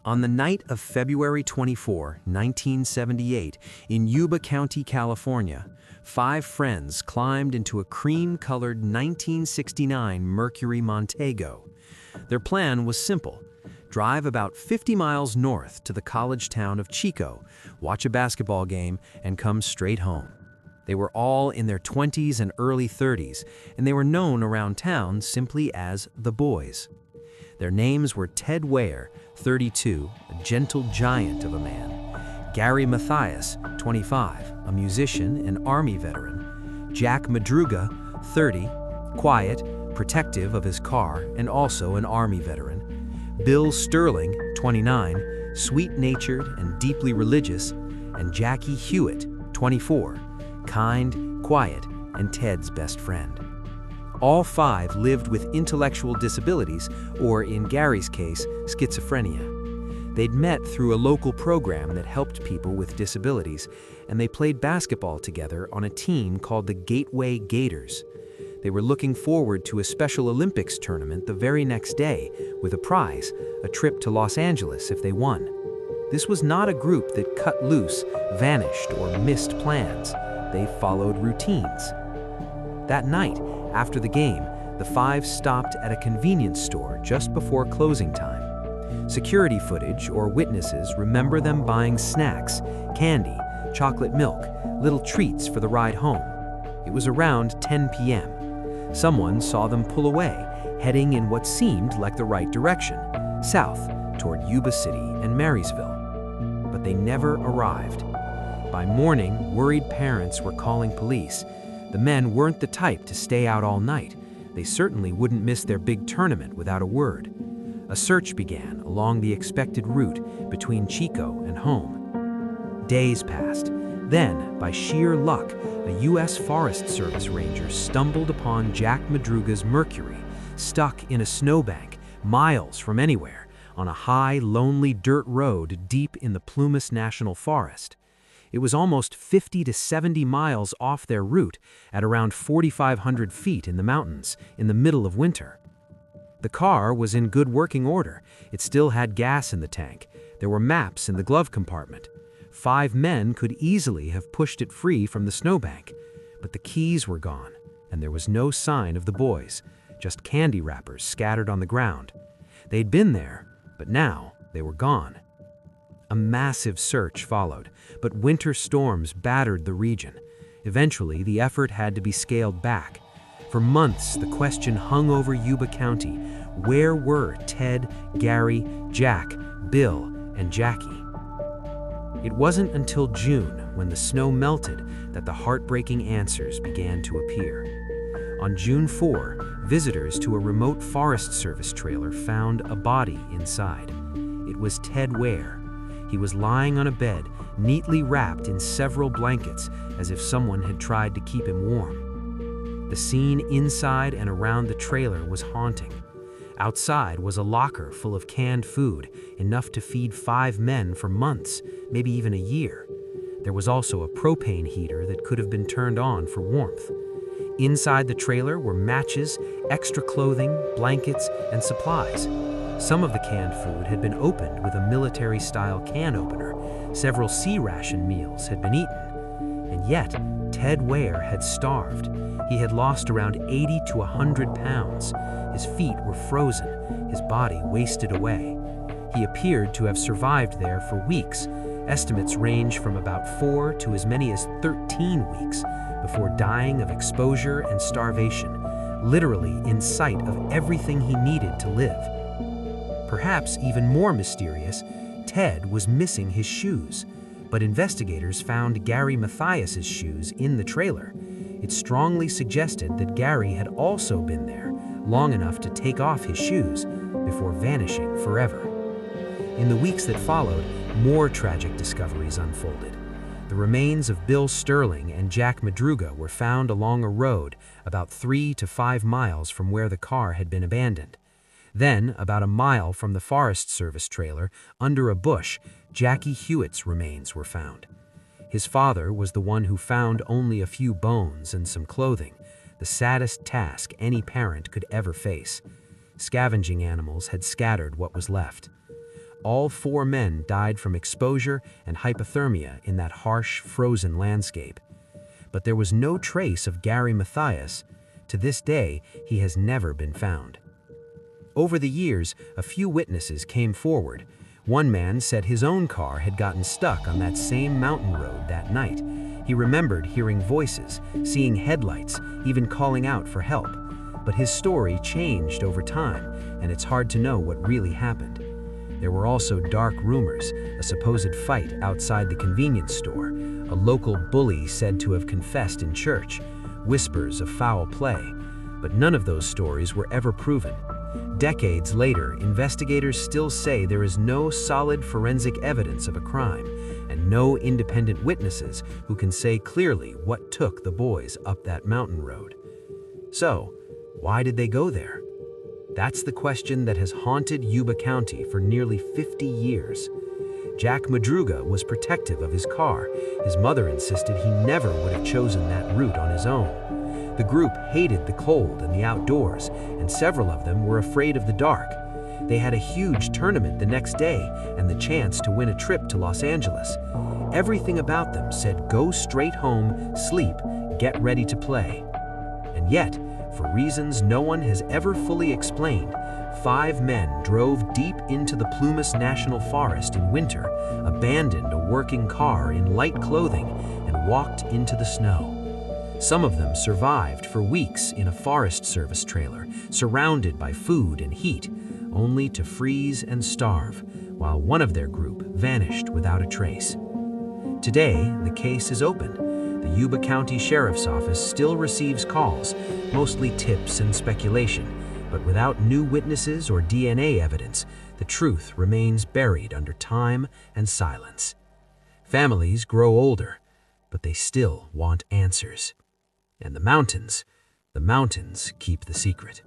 On the night of February 24, 1978, in Yuba County, California, 5 friends climbed into a cream-colored 1969 Mercury Montego. Their plan was simple: drive about 50 miles north to the college town of Chico, watch a basketball game, and come straight home. They were all in their 20s and early 30s, and they were known around town simply as the Boys. Their names were Ted Ware, 32, a gentle giant of a man; Gary Mathias, 25, a musician and Army veteran; Jack Madruga, 30, quiet, protective of his car and also an Army veteran; Bill Sterling, 29, sweet-natured and deeply religious; and Jackie Hewitt, 24, kind, quiet, and Ted's best friend. All 5 lived with intellectual disabilities, or in Gary's case, schizophrenia. They'd met through a local program that helped people with disabilities, and they played basketball together on a team called the Gateway Gators. They were looking forward to a Special Olympics tournament the very next day with a prize, a trip to Los Angeles if they won. This was not a group that cut loose, vanished, or missed plans. They followed routines. That night, after the game, the 5 stopped at a convenience store just before closing time. Security footage or witnesses remember them buying snacks, candy, chocolate milk, little treats for the ride home. It was around 10 p.m. Someone saw them pull away, heading in what seemed like the right direction, south, toward Yuba City and Marysville. But they never arrived. By morning, worried parents were calling police. The men weren't the type to stay out all night. They certainly wouldn't miss their big tournament without a word. A search began along the expected route between Chico and home. Days passed. Then, by sheer luck, a U.S. Forest Service ranger stumbled upon Jack Madruga's Mercury, stuck in a snowbank, miles from anywhere, on a high, lonely dirt road deep in the Plumas National Forest. It was almost 50 to 70 miles off their route at around 4,500 feet in the mountains in the middle of winter. The car was in good working order. It still had gas in the tank. There were maps in the glove compartment. 5 men could easily have pushed it free from the snowbank, but the keys were gone, and there was no sign of the boys, just candy wrappers scattered on the ground. They'd been there, but now they were gone. A massive search followed, but winter storms battered the region. Eventually, the effort had to be scaled back. For months, the question hung over Yuba County: where were Ted, Gary, Jack, Bill, and Jackie? It wasn't until June, when the snow melted, that the heartbreaking answers began to appear. On June 4, visitors to a remote Forest Service trailer found a body inside. It was Ted Ware. He was lying on a bed, neatly wrapped in several blankets, as if someone had tried to keep him warm. The scene inside and around the trailer was haunting. Outside was a locker full of canned food, enough to feed 5 men for months, maybe even a year. There was also a propane heater that could have been turned on for warmth. Inside the trailer were matches, extra clothing, blankets, and supplies. Some of the canned food had been opened with a military-style can opener. Several sea ration meals had been eaten. And yet, Ted Ware had starved. He had lost around 80 to 100 pounds. His feet were frozen, his body wasted away. He appeared to have survived there for weeks. Estimates range from about 4 to as many as 13 weeks before dying of exposure and starvation, literally in sight of everything he needed to live. Perhaps even more mysterious, Ted was missing his shoes, but investigators found Gary Mathias's shoes in the trailer. It strongly suggested that Gary had also been there long enough to take off his shoes before vanishing forever. In the weeks that followed, more tragic discoveries unfolded. The remains of Bill Sterling and Jack Madruga were found along a road about 3 to 5 miles from where the car had been abandoned. Then, about a mile from the Forest Service trailer, under a bush, Jackie Hewitt's remains were found. His father was the one who found only a few bones and some clothing, the saddest task any parent could ever face. Scavenging animals had scattered what was left. All 4 men died from exposure and hypothermia in that harsh, frozen landscape. But there was no trace of Gary Mathias. To this day, he has never been found. Over the years, a few witnesses came forward. One man said his own car had gotten stuck on that same mountain road that night. He remembered hearing voices, seeing headlights, even calling out for help. But his story changed over time, and it's hard to know what really happened. There were also dark rumors, a supposed fight outside the convenience store, a local bully said to have confessed in church, whispers of foul play. But none of those stories were ever proven. Decades later, investigators still say there is no solid forensic evidence of a crime, and no independent witnesses who can say clearly what took the boys up that mountain road. So, why did they go there? That's the question that has haunted Yuba County for nearly 50 years. Jack Madruga was protective of his car. His mother insisted he never would have chosen that route on his own. The group hated the cold and the outdoors, and several of them were afraid of the dark. They had a huge tournament the next day and the chance to win a trip to Los Angeles. Everything about them said go straight home, sleep, get ready to play. And yet, for reasons no one has ever fully explained, 5 men drove deep into the Plumas National Forest in winter, abandoned a working car in light clothing, and walked into the snow. Some of them survived for weeks in a Forest Service trailer, surrounded by food and heat, only to freeze and starve, while one of their group vanished without a trace. Today, the case is open. The Yuba County Sheriff's Office still receives calls, mostly tips and speculation, but without new witnesses or DNA evidence, the truth remains buried under time and silence. Families grow older, but they still want answers. And the mountains keep the secret.